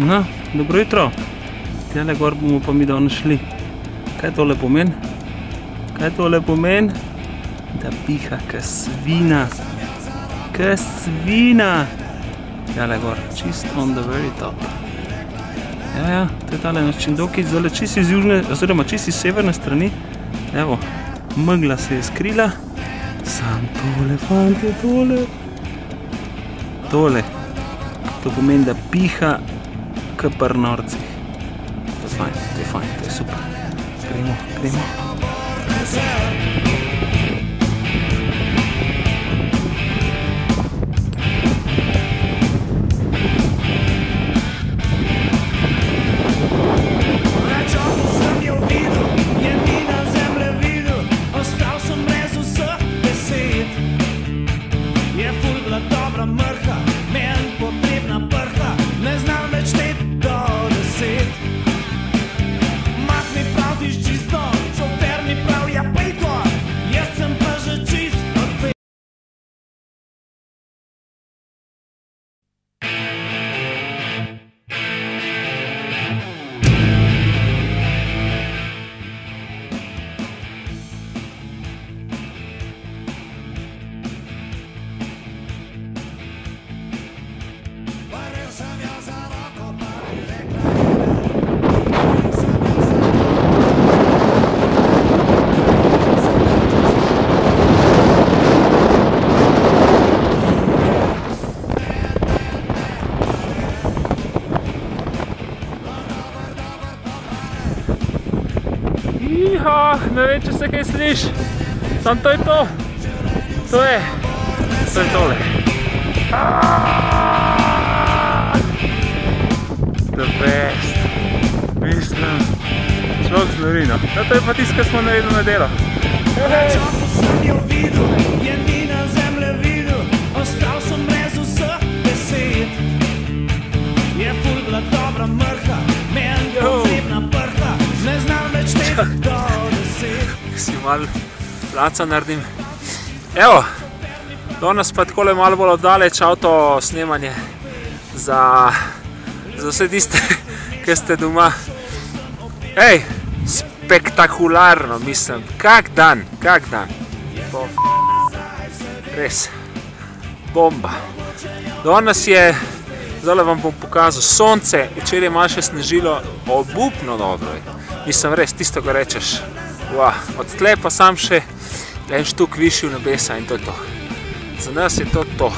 No, dobro jutro. Tjale gor bomo pa mi danes šli. Kaj tole pomeni? Kaj tole pomeni? Da piha ka svina. Ka svina. Tjale gor, čist on the very top. Ja, to je tale naš Čindoki, zdaj čist iz južne, oziroma čist iz severne strani. Evo, megla se je skrila. Sam tole, fante, tole. Tole. To pomeni, da piha ka pri norcih. To je fajn, to je super. Gremo, gremo. Ne vem, če se kaj sliš, samo to je to. To je tole. The best. Mislim, človek znori, no. To je pa tisto, kar smo naredili na delo. Ostal sem brez vseh besed. Je ful bila dobra mrha, meni potrebna prha, ne znam več tega do 10. Si malo placa naredim. Evo, danes pa takole malo bolj oddaleč avto snemanje za vse tiste, ki ste doma. Ej, spektakularno, mislim, kak dan. Res, bomba. Danes je, zdaj vam bom pokazal, sonce, včeraj je malo še snežilo, obupno dobro je. Mislim, res, tisto, ko rečeš, od tle pa sam še en štuk višji v nebesa in to je to. Za nas je to to.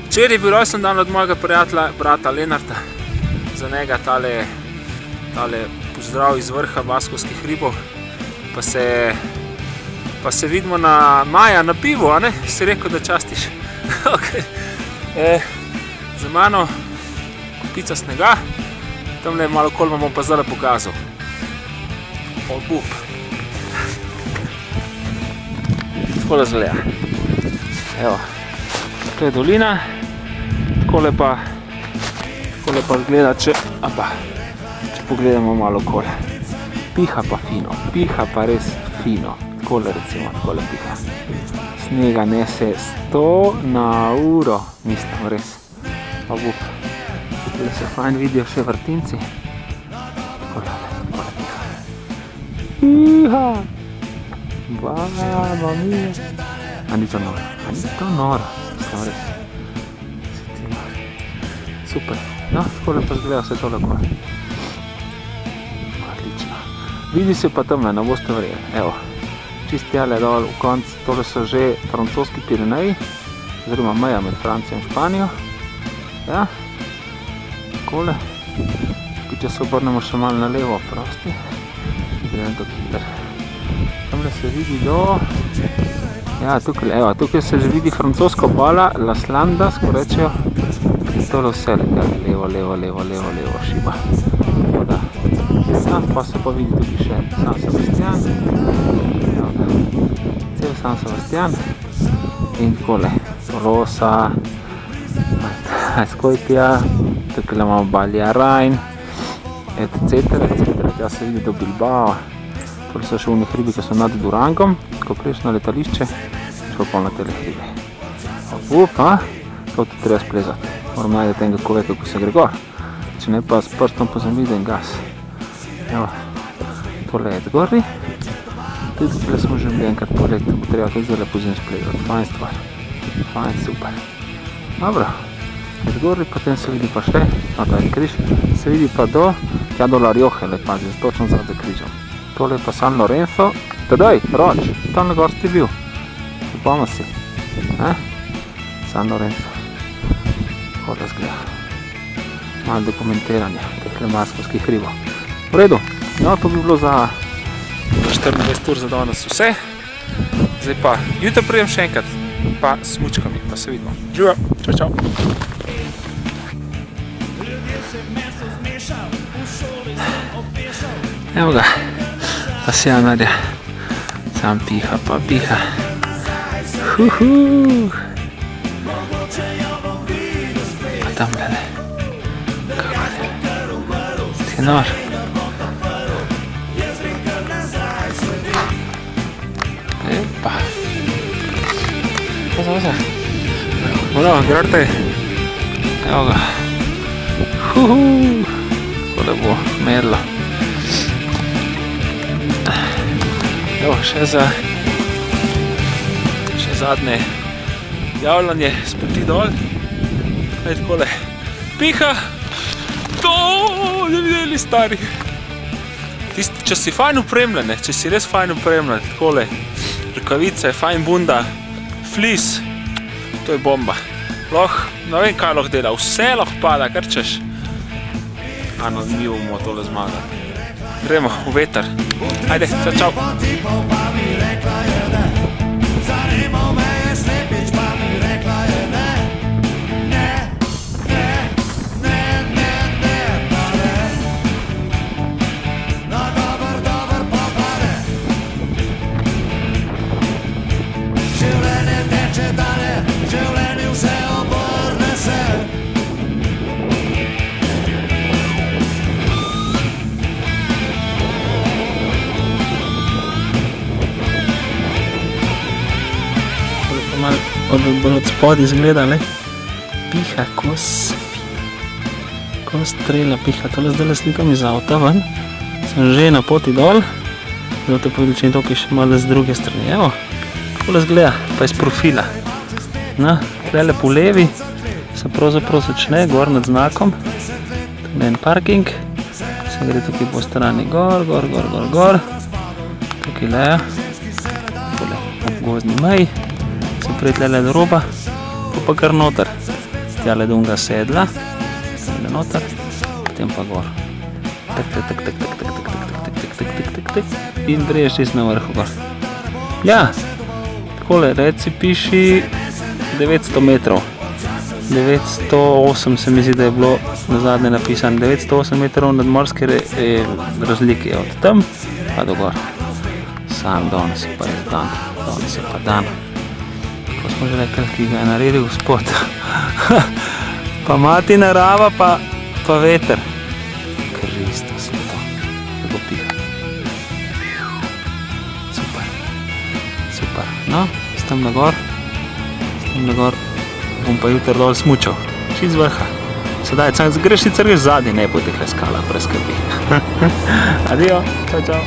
Včeraj je bil rojsten dan od mojega prijatelja, brata Lenarta. Za njega tale pozdrav iz vrha Baskovskih hribov. Pa se vidimo na maja na pivu, a ne? Si rekel, da častiš. Za mano kupica snega. Tamle malo kol vam bom pa zdaj pokazal. Obup. Takole zgleda. Evo, to je dolina. Takole pa zgleda, če pogledamo malo kol. Piha pa fino, piha pa res fino. Takole recimo, takole piha. Snega nese 100 na uro, mislim res. Obup. Tukaj se fajn vidijo še vrtinci. Takole piha. Piha! Baba mija! A ni to noro? Mislim res. Super. No, takole pa zgleda vse tole gor. Odlično. Vidi se pa tamle, ne boste verjeli. Evo, čist tjale dol v konc, tole so že francoski Pireneji, oziroma meja med Francijo in Španijo. Ja, takole. Če se obrnemo še malo na levo, prosti. Grem to hiter. Tamle se vidi do... Ja, tukaj se že vidi francoska obala, Las Landas, ko rečejo. Tole vse levo, šiba. Voda. Ja, pa se pa vidi tukaj še San Sebastian. Cel San Sebastian. In takole, Rosa, Escoitia, tukaj imamo Baljarajn, etc. Tja se vidi do Bilbao. Tole so še unih hribi, ki so nad Durangom, ko priješ na letališče, šel pa na tele hribe. Up, to ti treba splezati. Moram najti enega, ko ve, kako se gre gor. Če ne pa s prstom pozamide in gas. Evo, tole je zgorri. Tudi tukaj smo že bili enkrat poleg, bo treba tudi zdaj lepo zim splegati. Fajn stvar. Fajn, super. Dobro, je zgorri, potem se vidi pa še, no to je križ, se vidi pa do tja do La Rioja, pazi, točno zadaj križem. Tole je pa San Lorenzo. Tadej, Roč, tam na gor si bil. Upamo si. San Lorenzo. Tako da zgleda. Malo dokumentiranje teh lemarskih hribov. V redu, no to bi bilo za 24 ur za danes vse. Zdaj pa jutri pridem še enkrat, pa s smučkami, pa se vidimo. Živijo, čau, čau. Evo ga, pa se Janarja, sam piha pa piha. Pa tam glede, kako je, ti nor. Epa. Poza. Bueno, grarte. Evo ga. Tako lepo, merlo. Evo, še zadnje javljanje s poti dol. Kaj takole piha. To, ne videli stari. Če si fajn upremljen, če si res fajn upremljen, takole, rokavice, fajn bunda, flis, to je bomba. Ne vem, kaj lahko dela, vse lahko pada, kar češ. Ano, mi bomo tole zmagali. Gremo v veter. Ajde, čau. Bolj od spod izgleda, piha ko strela piha. Tole zdaj slikam iz avta ven, sem že na poti dol, zdaj te povedal, če je tukaj še malo z druge strani. Evo, tole izgleda, pa iz profila. No, tukaj po levi se pravzaprav začne, gor nad znakom, tukaj en parking, se gre tukaj po strani gor, tukaj leja, tukaj ob gozdni meji. Se prej tlele do roba, pa kar noter. Tjale do unga sedla, tjale noter, potem pa gor. In breješ čist na vrhu gor. Ja, takole, reci piši 900 metrov. 908 se mi zdi, da je bilo na zadnje napisano. 908 metrov nadmorske razlike od tam pa do gor. Sam danes je pa res dan, danes je pa dan. Ko smo že rekli, ki ga je naredil gospod. Pa mati narava, pa veter. Kristo sveto. Tako piha. Super. No, stem na gor. Bom pa jutr dol smučal. Čist z vrha. Sedaj, greš sicer greš zadnji, ne bo teh skalah, brez skrbi. Adijo, čau.